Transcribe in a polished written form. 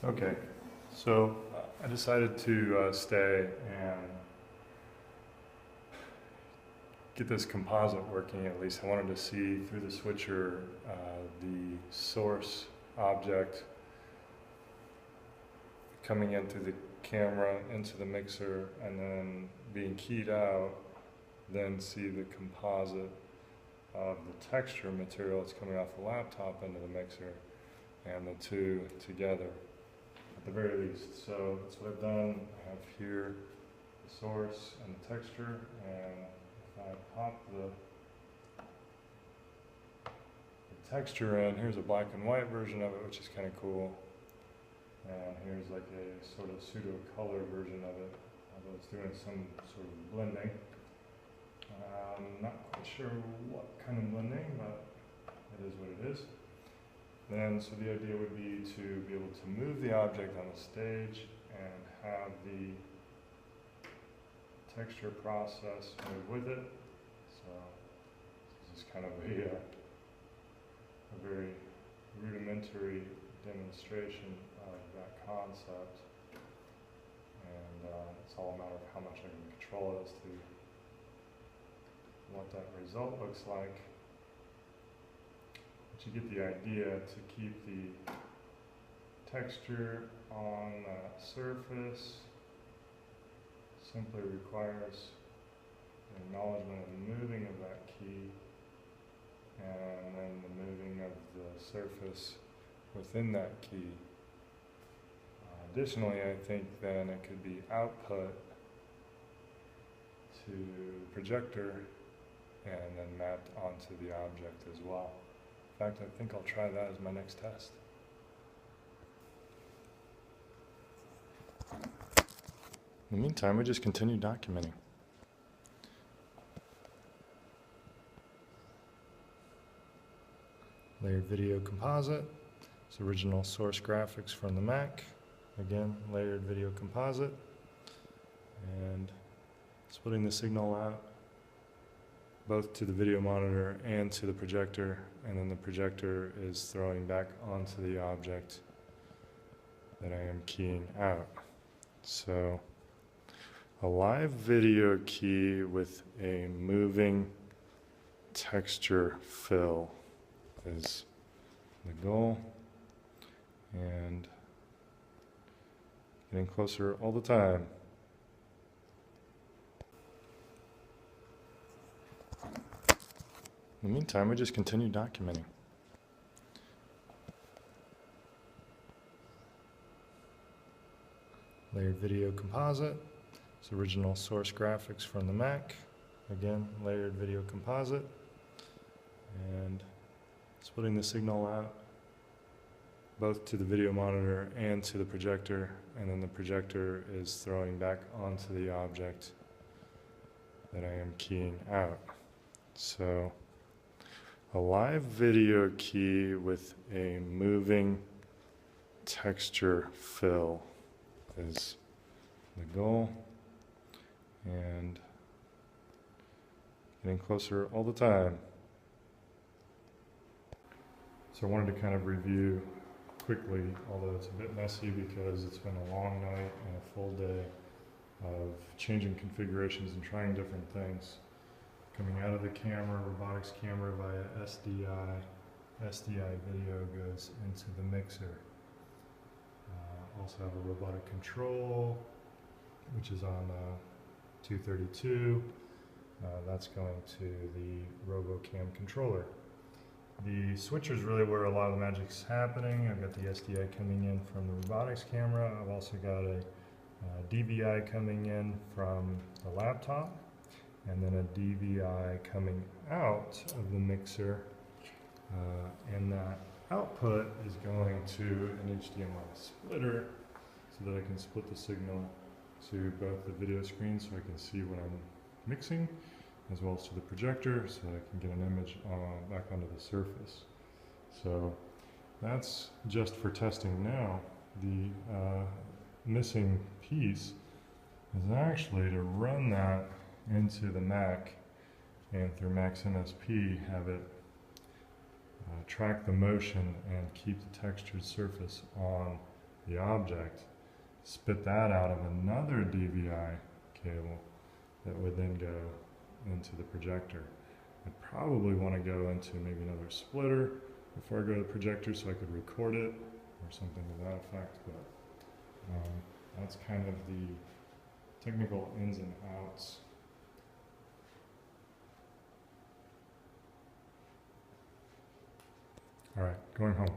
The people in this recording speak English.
Okay, so I decided to stay and get this composite working at least. I wanted to see through the switcher the source object coming in through the camera into the mixer and then being keyed out, then see the composite of the texture material that's coming off the laptop into the mixer and the two together at the very least. So that's what I've done. I have here the source and the texture, and if I pop the texture in, here's a black and white version of it, which is kind of cool. And here's like a sort of pseudo color version of it, although it's doing some sort of blending. Not quite sure what kind of blending, but it is what it is. Then, so the idea would be to be able to move the object on the stage and have the texture process move with it. So this is kind of a very rudimentary demonstration of that concept, and it's all a matter of how much I can control it as to what that result looks like. But you get the idea. To keep the texture on that surface simply requires the acknowledgement of the moving of that key and then the moving of the surface within that key. Additionally, I think then it could be output to projector and then mapped onto the object as well. In fact, I think I'll try that as my next test. In the meantime, we just continue documenting. Layered video composite. It's original source graphics from the Mac. Again, layered video composite. And splitting the signal out both to the video monitor and to the projector, and then the projector is throwing back onto the object that I am keying out. So a live video key with a moving texture fill is the goal, and getting closer all the time. In the meantime, we just continue documenting. Layered video composite. It's original source graphics from the Mac. Again, layered video composite. And splitting the signal out both to the video monitor and to the projector, and then the projector is throwing back onto the object that I am keying out. So a live video key with a moving texture fill is the goal, and getting closer all the time. So I wanted to kind of review quickly, although it's a bit messy because it's been a long night and a full day of changing configurations and trying different things. Coming out of the camera, robotics camera via SDI. SDI video goes into the mixer. Also have a robotic control, which is on 232. That's going to the RoboCam controller. The switcher is really where a lot of the magic's happening. I've got the SDI coming in from the robotics camera. I've also got a DVI coming in from the laptop, and then a DVI coming out of the mixer, and that output is going to an HDMI splitter so that I can split the signal to both the video screen so I can see what I'm mixing, as well as to the projector so that I can get an image back onto the surface. So that's just for testing now. The missing piece is actually to run that into the Mac and through Mac's MSP have it track the motion and keep the textured surface on the object, spit that out of another DVI cable that would then go into the projector. I'd probably want to go into maybe another splitter before I go to the projector so I could record it or something to that effect, but that's kind of the technical ins and outs. All right, going home.